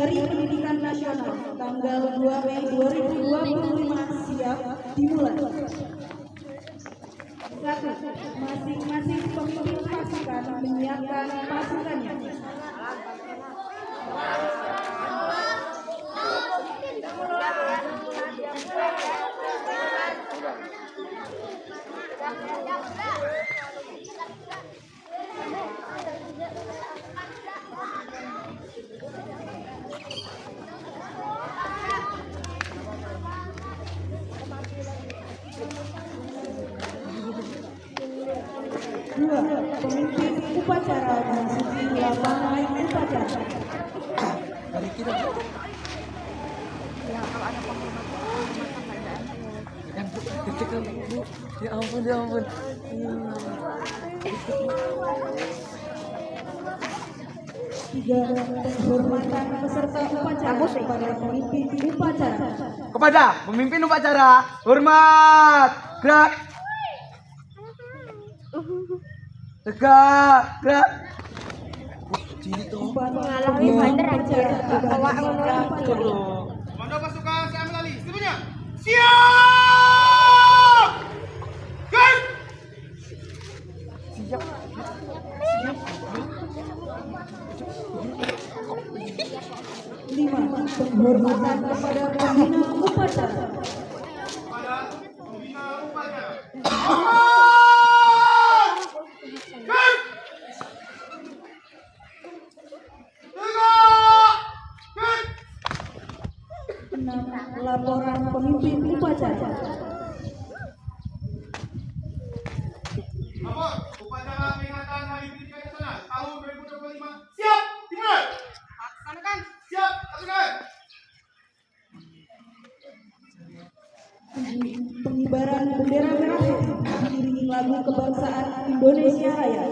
Hari Pendidikan Nasional tanggal 2 Mei 2025 siap dimulai. 1. Masing-masing pemimpin pasukan menyiapkan pasukannya. Dua, pemimpin upacara memasuki lapangan upacara. Ya ampun, ya ampun. Tiga, penghormatan peserta upacara kepada pemimpin upacara. Kepada pemimpin upacara, hormat. Gerak. Tegak, gerak. Mengalami bandar aja. Bawa Komando pasukan saya melali. Semuanya. Siap! Gerak! Lima, penghormatan kepada pembina upacara. Kepada pembina upacara. Enam, laporan pemimpin upacara. Lapor upacara peringatan Hari Pendidikan Nasional tahun 2025. Siap, dimulai. Laksanakan. Siap, laksanakan. Pengibaran bendera merah putih diiringi lagu kebangsaan Indonesia Raya.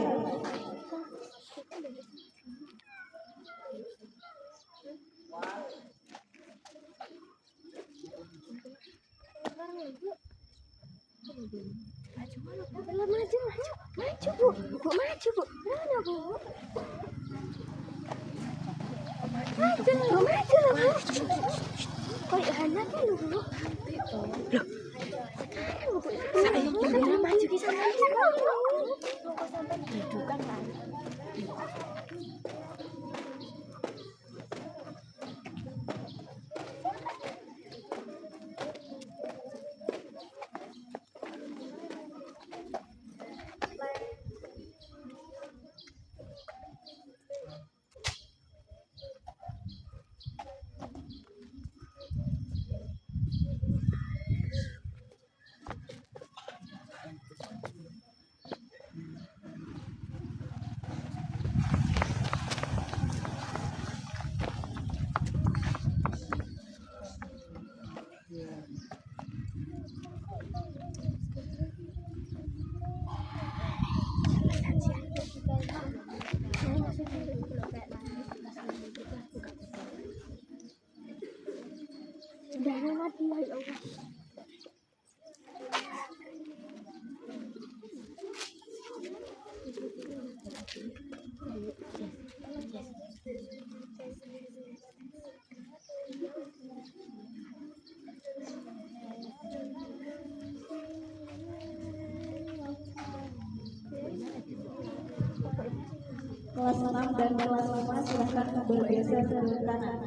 Kelas 6 dan kelas 5 silahkan bergeser ke kanan.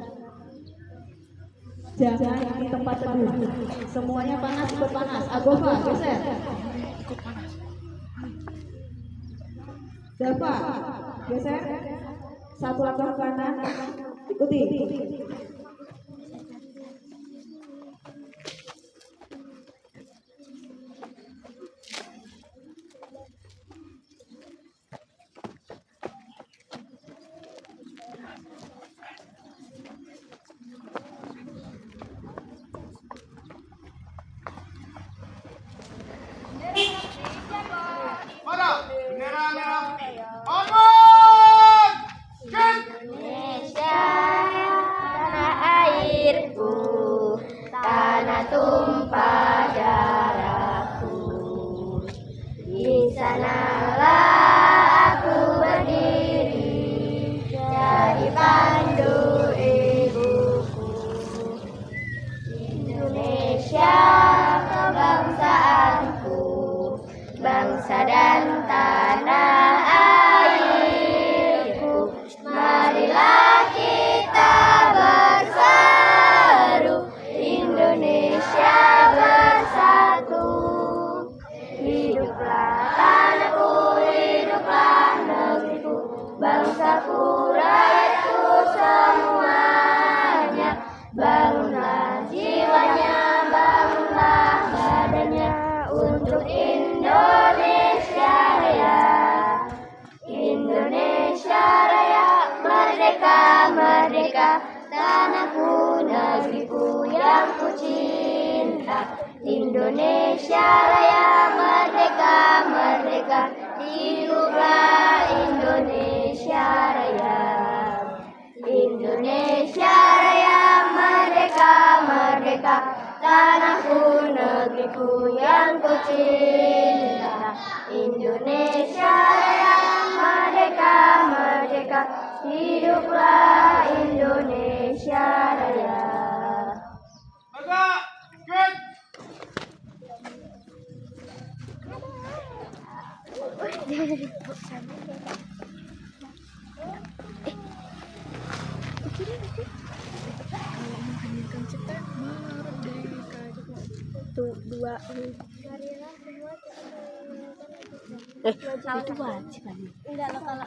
Jangan di tempat teduh. Semuanya panas ikut panas. Agofa geser. Dava geser. Satu langkah ke kanan. Ikuti. Pada bendera merah putih. Onward! Gerak! Indonesia tanah tanahku, negeriku yang ku cinta. Indonesia Raya merdeka, merdeka, hiduplah Indonesia Raya. Indonesia Raya merdeka, merdeka, tanahku, negeriku yang ku cinta. Indonesia Raya merdeka, merdeka, hiduplah Indonesia Raya. Maka, good. Itu wajib kan? Enggak lah kalau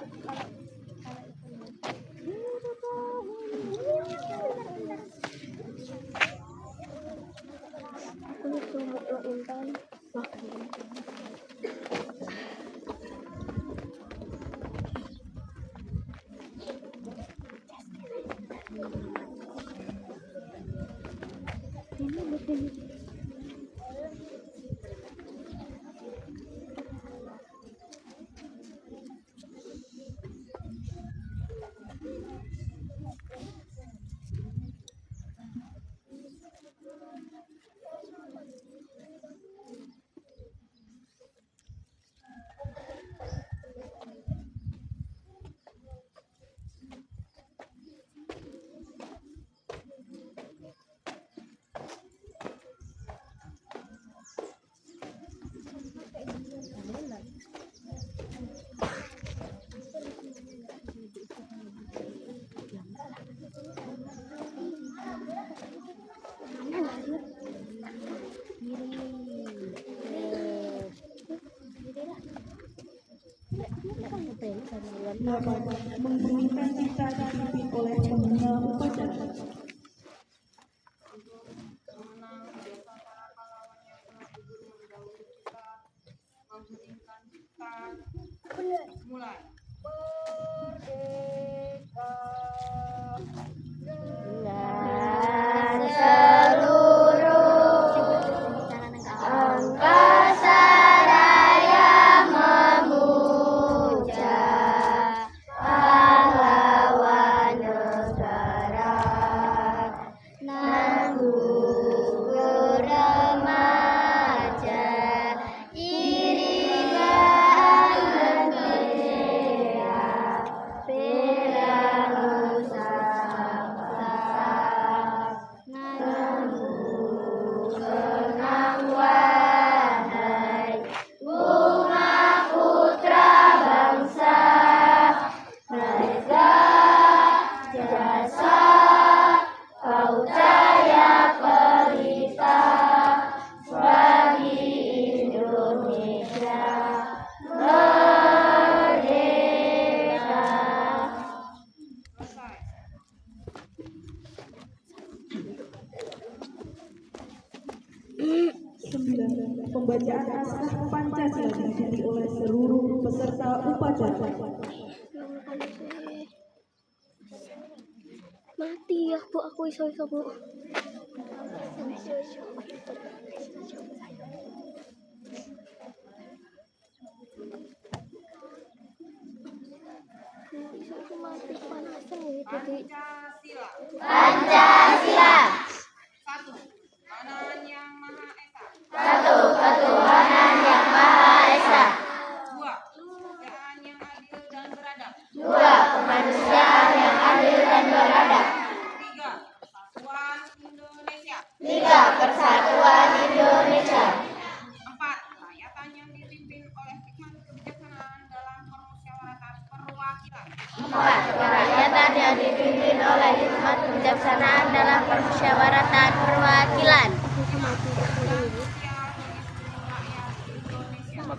Membunyikan cita dipimpin oleh pembina upacara. Mulai. dan seluruh angkasa raya memuja pahlawan negara. Nanggung remaja irigan bendera, bela Nusantara. Nanggung kenang wahai bunga putra bangsa, mereka jasa kau cahaya pelita bagi Indonesia merdeka. Sembilan, pembacaan naskah Pancasila diikuti oleh seluruh peserta upacara. Mati ya bu, aku iso-iso bu. Iso-iso mati panasan ya tadi. Pancasila. Satu. Ketuhanan yang Maha Esa. Satu, ketuhanan yang Maha Esa. Dua. Kemanusiaan yang adil dan beradab. Dua, kemanusiaan yang adil dan beradab. Tiga. Persatuan Indonesia. Tiga, persatuan Indonesia. Empat. Rakyatan yang dipimpin oleh hikmat kebijaksanaan dalam permusyawaratan perwakilan. Empat, kerakyatan yang dipimpin oleh hikmat kebijaksanaan dalam permusyawaratan perwakilan.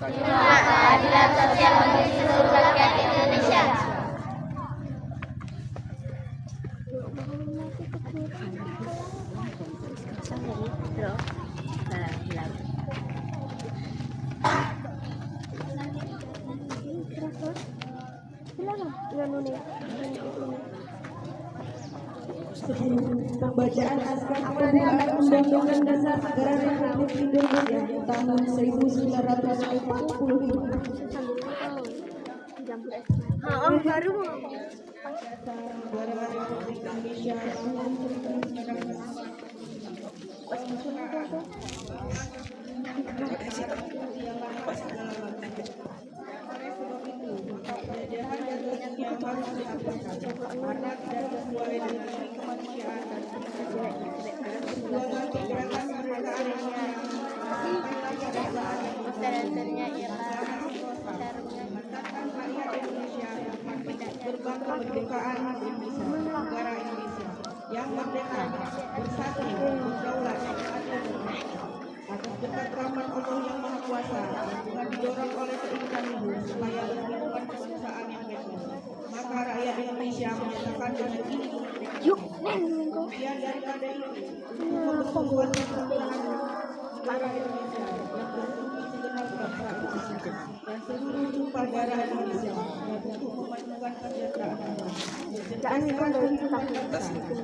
Lima, keadilan sosial bagi seluruh rakyat Indonesia. Pembacaan naskah pembukaan Undang-Undang Dasar Negara Republik Indonesia tahun 1945. baru Negara Republik Indonesia tahun dasarnya ialah berbangga kemerdekaan Indonesia, negara Indonesia yang merdeka, bersatu, berdaulat, adil, atas berkat rahmat Allah yang Maha Kuasa dengan didorong oleh keinginan ibu supaya berkehidupan kebangsaan yang betul. Maka rakyat Indonesia menyatakan dengan ini kemudian daripada itu mempertemukan persatuan negara Indonesia yang berbumi segenap bangsa Indonesia dan seluruh tumpah darah Indonesia dan untuk memajukan kesejahteraan mencerdaskan kehidupan bangsa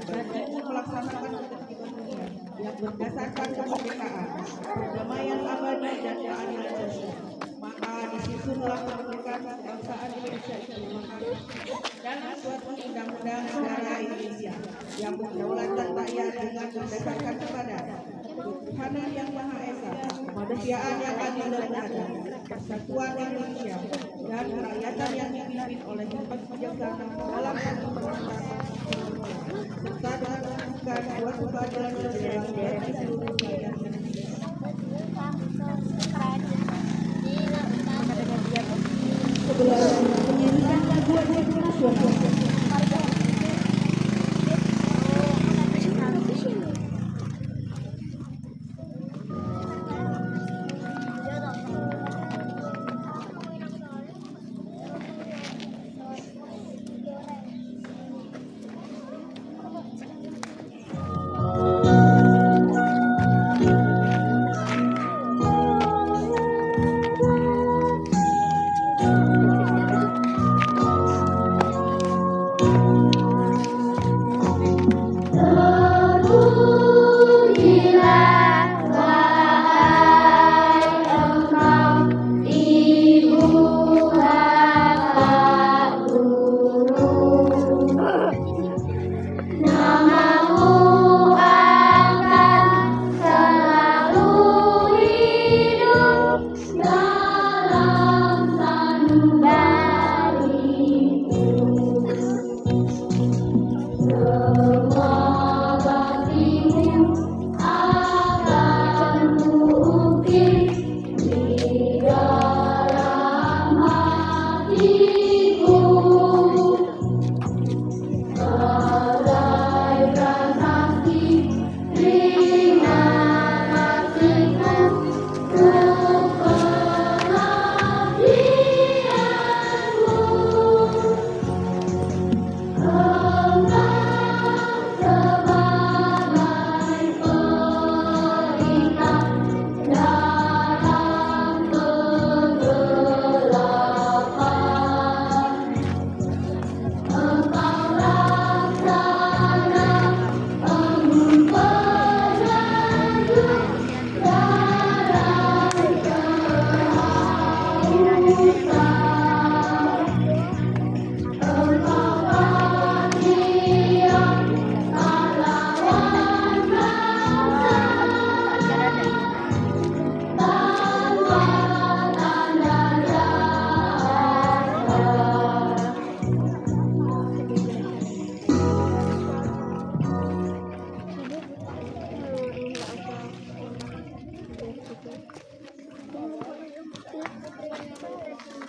dan ikut melaksanakan ketertiban dunia yang berdasarkan kemerdekaan, perdamaian abadi dan keadilan sosial. Maka disusunlah kemerdekaan kebangsaan Indonesia itu dalam suatu undang-undang negara Indonesia yang berdaulat rakyat dengan berdasarkan kepada ketuhanan yang Maha Esa, kemanusiaan yang adil dan beradab, persatuan Indonesia dan kerakyatan yang dipimpin oleh hikmat bijaksana dalam pemerintahan serta dengan melakukan suatu keadilan sosial bagi seluruh rakyat Indonesia. Sebelah menyanyikan lagu nasional.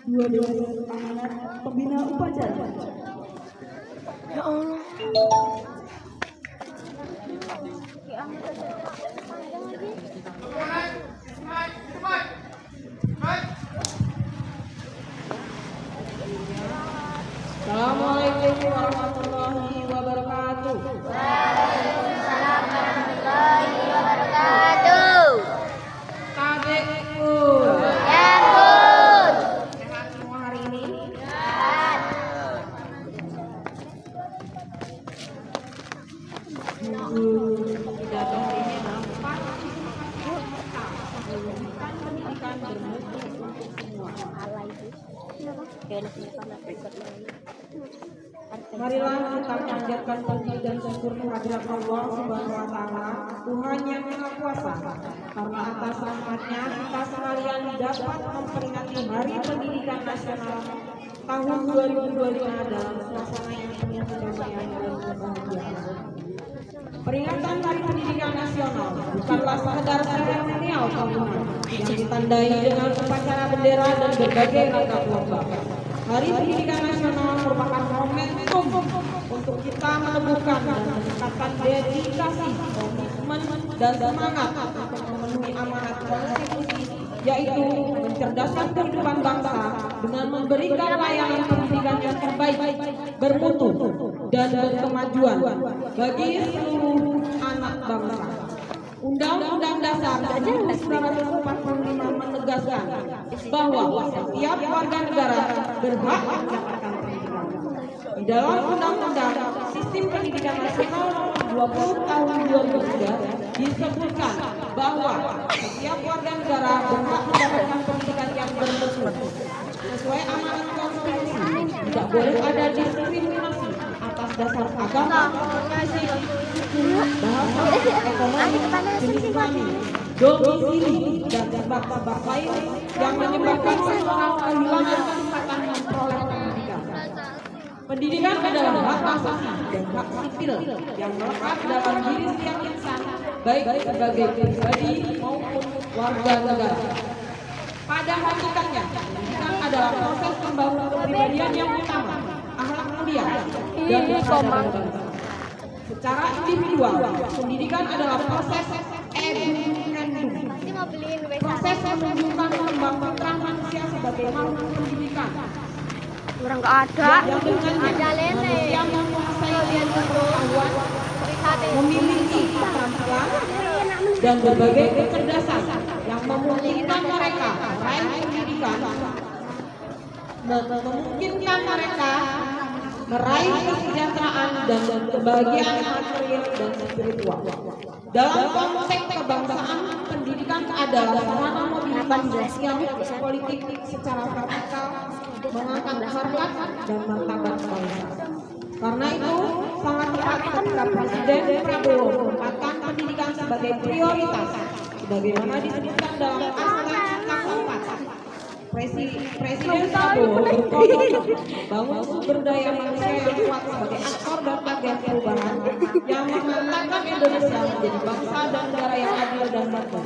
Dua dewan amanat pembina upacara. Ya Allah. Assalamualaikum warahmatullahi wabarakatuh. Waalaikumsalam warahmatullahi wabarakatuh. Adikku, Ya, Bun. sehat semua hari ini? Sehat. pidato hari ini adalah partisipasi serta mewujudkan pendidikan bermutu untuk semua. Marilah kita panjatkan puji dan syukur kehadirat Allah Subhanahu wa Ta'ala, Tuhan yang Maha Kuasa, karena atas rahmatnya kita sekalian dapat memperingati Hari Pendidikan Nasional tahun 2025 dalam suasana yang penuh kedamaian dan kebahagiaan. Peringatan Hari Pendidikan Nasional bukanlah sekedar seremonial tahunan yang ditandai dengan upacara bendera dan berbagai ragam lomba. Hari Pendidikan Nasional merupakan momentum untuk kita meneguhkan dan meningkatkan dedikasi, komitmen, dan semangat untuk memenuhi amanat konstitusi, yaitu mencerdaskan kehidupan bangsa dengan memberikan layanan pendidikan yang terbaik, bermutu, dan berkemajuan bagi seluruh anak bangsa. Undang-Undang Dasar 1945 menegaskan bahwa setiap warga negara berhak mendapatkan pendidikan. Di dalam Undang-Undang Sistem Pendidikan Nasional Nomor 20 Tahun 2003 disebutkan bahwa setiap warga negara berhak mendapatkan pendidikan yang bermutu. Sesuai amanat konstitusi, tidak boleh ada diskriminasi atas dasar agama, fisik, bahasa, ekonomi, jenis kelamin, domisili, dan sebab-sebab lain yang menyebabkan seseorang kehilangan kesempatan memperoleh pendidikan. Pendidikan adalah hak asasi dan hak sipil yang melekat dalam diri setiap insan, baik sebagai pribadi maupun warga negara. Pada hakikatnya, pendidikan adalah proses pembangunan kepribadian yang utama, akhlak mulia, dan kesadaran bangsa. Secara individual, pendidikan adalah proses edukandum, proses menunjukkan kembang fitrah manusia sebagai makhluk pendidikan. Orang nggak ada. Yang dengannya manusia menguasai pengetahuan, memiliki keterampilan, dan berbagai kecerdasan yang memungkinkan mereka meraih pendidikan, memungkinkan mereka meraih kesejahteraan dan kebahagiaan material dan spiritual. Dalam konteks kebangsaan, pendidikan adalah sarana mobilitas sosial politik secara vertikal, mengangkat harkat dan martabat bangsa. Karena itu, sangat tepat ketika Presiden Prabowo menempatkan pendidikan sebagai prioritas, sebagaimana disebutkan dalam aspek keempat. Presiden Prabowo berkomitmen membangun sumber daya manusia yang kuat sebagai aktor dan agen perubahan yang mengantarkan Indonesia menjadi bangsa dan negara yang adil dan makmur.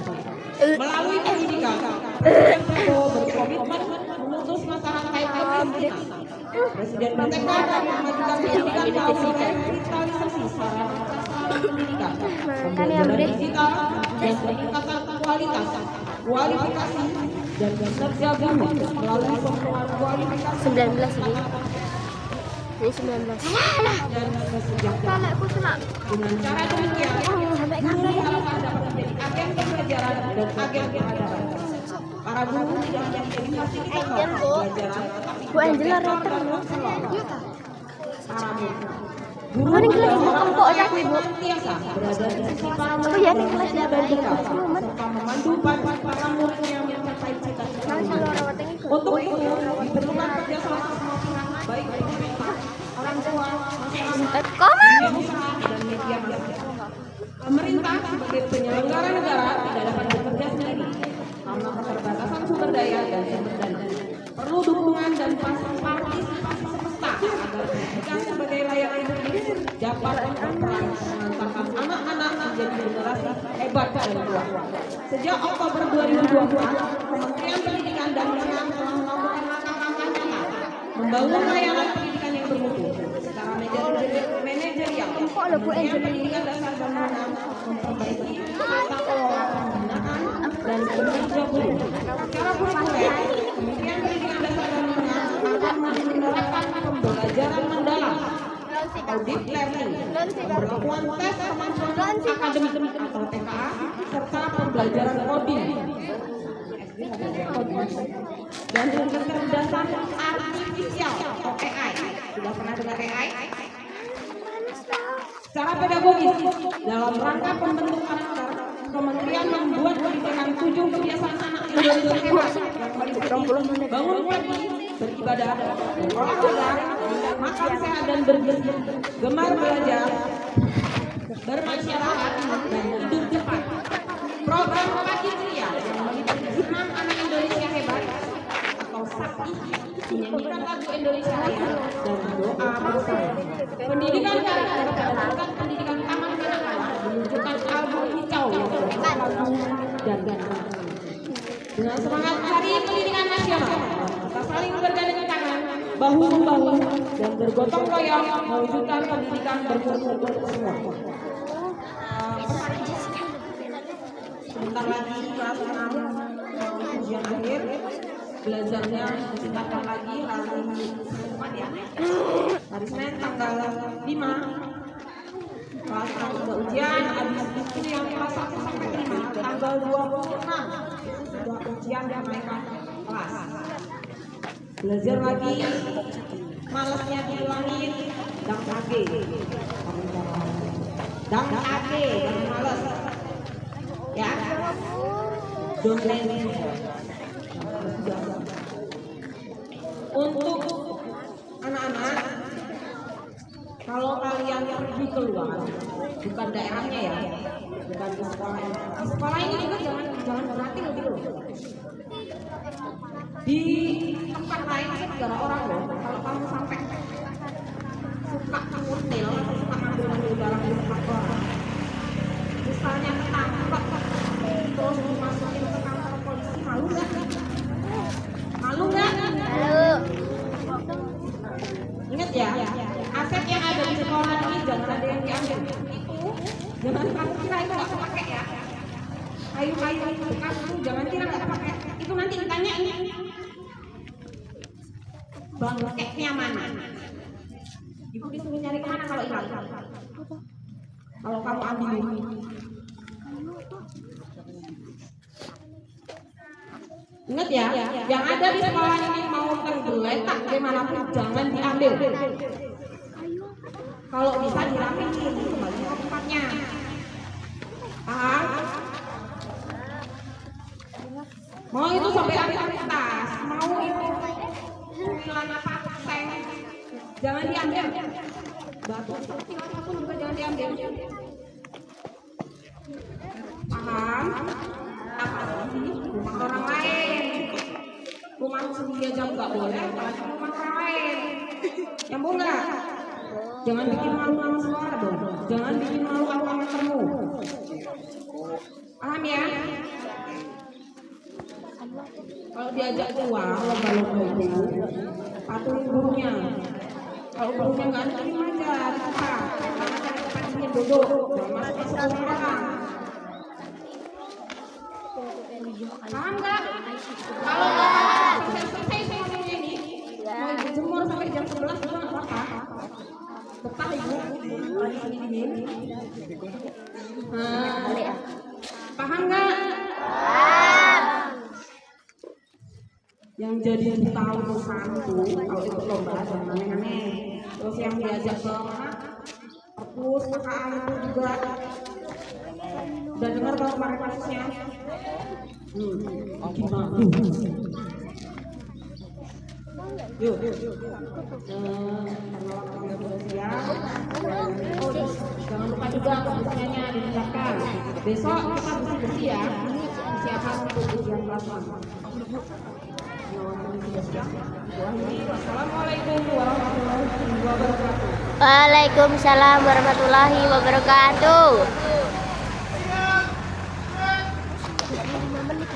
Melalui pendidikan, Presiden Prabowo berkomitmen memutus mata rantai kemiskinan. Presiden bertekad memajukan pendidikan melalui revitalisasi sarana prasarana pendidikan, pembelajaran digital, dan peningkatan kualitas, kualifikasi, dan kinerja guru melalui pengembangan kualifikasi 19 ini. Ini 19. dan kesejahteraan. Dengan cara demikian, guru diharapkan dapat menjadi agen pembelajaran dan agen peradaban. Para guru tidak hanya menjadi fasilitator pembelajaran, Bu Angela Retter. guru Ini kelas adalah Bu orang Empok yang ya Ibu. senantiasa berada di sisi para Oh ya, ini kelas muridnya dan dekat, serta memandu para muridnya mencapai cita-cita. Untuk itu diperlukan kerjasama semua pihak, baik pemerintah, orang tua, masyarakat, dunia usaha, dan media massa. Pemerintah sebagai penyelenggara negara tidak dapat bekerja sendiri karena keterbatasan sumber daya dan sumber dana. Perlu dukungan dan partisipasi semesta agar pendidikan sebagai layanan publik dapat berperan mengantarkan anak-anak menjadi generasi hebat dan kuat. Sejak Oktober 2024, Kementerian Pendidikan dan Kebudayaan telah melakukan langkah-langkah nyata membangun layanan pendidikan yang bermutu secara manajerial. Kementerian Pendidikan Dasar dan Menengah memperbaiki tata kelola pembinaan dan kinerja guru. Secara kurikuler, Kementerian Pendidikan Dasar dan Menengah akan menerapkan pembelajaran mendalam atau deep learning, pemberlakuan tes kemampuan akademik atau TKA, serta pembelajaran coding dan kecerdasan artifisial atau AI. Sudah pernah dengar AI? Secara pedagogis, dalam rangka pembentukan karakter, Kementerian membuat kebijakan 7 kebiasaan anak Indonesia hebat yang meliputi bangun pagi, beribadah, olahraga, makan sehat dan bergizi, gemar belajar, bermasyarakat, dan tidur cepat. Program Pagi Ceria yang meliputi 6 anak Indonesia hebat atau sakti, menyanyikan lagu Indonesia Raya, dan doa bersama. Pendidikan karakter berdasarkan pendidikan taman kanak-kanak menunjukkan album hijau yang berisi lagu dan gerakan. Dengan semangat Hari Pendidikan Nasional, kita saling bergandeng tangan, bahu membahu, dan bergotong royong mewujudkan pendidikan bermutu untuk semua. Sebentar lagi kelas 6 ujian akhir, belajarnya ditingkatkan lagi hari Jumat ya. Hari Senin tanggal 5 kelas 6 sudah ujian, habis itu yang kelas 1 sampai 5 tanggal 26 sudah ujian dan mereka kelas. Belajar lagi, malasnya dihilangin, dang age, jangan malas. Ya, don't lazy. Untuk anak-anak, kalau kalian pergi keluar, bukan daerahnya ya, bukan di sekolah. Di sekolah ini juga jangan berlatih gitu. Di tempat lain negara orang loh, kalau kamu sampai suka ngurtil atau suka ngambil barang di tempat orang, misalnya ketangkep terus dimasukin ke kantor polisi, malu nggak? Malu nggak? Malu. Ingat ya, aset yang ada di sekolah ini jangan ada yang diambil. Itu jangan kamu kira itu nggak kepake ya. Kayu-kayu bekas itu jangan kira nggak kepake. Itu nanti ditanya ini bangkeknya mana? Ibu disuruh nyari kemana kalau hilang? Kalau kamu ambil ini. Ingat ya, yang ada di sekolah ini mau tergeletak dimanapun jangan diambil. Kalau bisa dirapiin kembali ke tempatnya. Paham? Mau itu sampai ambil tas, mau itu celana paseng, jangan diambil. Batu apapun juga jangan diambil. Paham? Apalagi rumah orang lain, rumah sendiri aja nggak boleh, apalagi rumah orang lain. Nyambung nggak? Jangan bikin malu sama suara dong, jangan bikin malu sama kamu. Paham ya? Kalau diajak keluar lomba-lomba itu, patuhin gurunya. Kalau gurunya nggak ada, terima aja, suka. Karena cari tempat dingin duduk, jangan masuk orang. Paham nggak? Kalau nggak selesai semuanya ini, mau dijemur sampai jam 11 juga nggak apa-apa. Betah ibu, lagi dingin. Paham nggak? Yang jadi duta untuk satu kalau ikut lomba jangan aneh-aneh. Terus yang diajak ke mana? Perpus, KKA itu juga. Udah dengar kalau kemarin kasusnya? Gimana? Yuk. Karena waktunya sudah siang. Jangan lupa juga kebersihannya ditingkatkan. Besok kita bersih ya. Persiapan untuk ujian kelas 6. Assalamualaikum warahmatullahi wabarakatuh. Waalaikumsalam warahmatullahi wabarakatuh. Waalaikumsalam warahmatullahi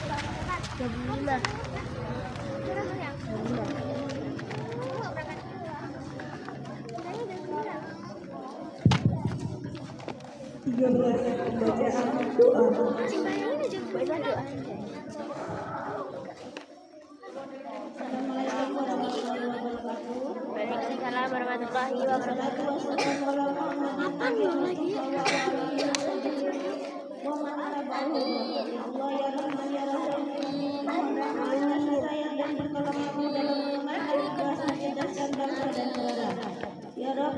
wabarakatuh. dengan ikhlas mencerdaskan bangsa dan negara. Ya Rabb,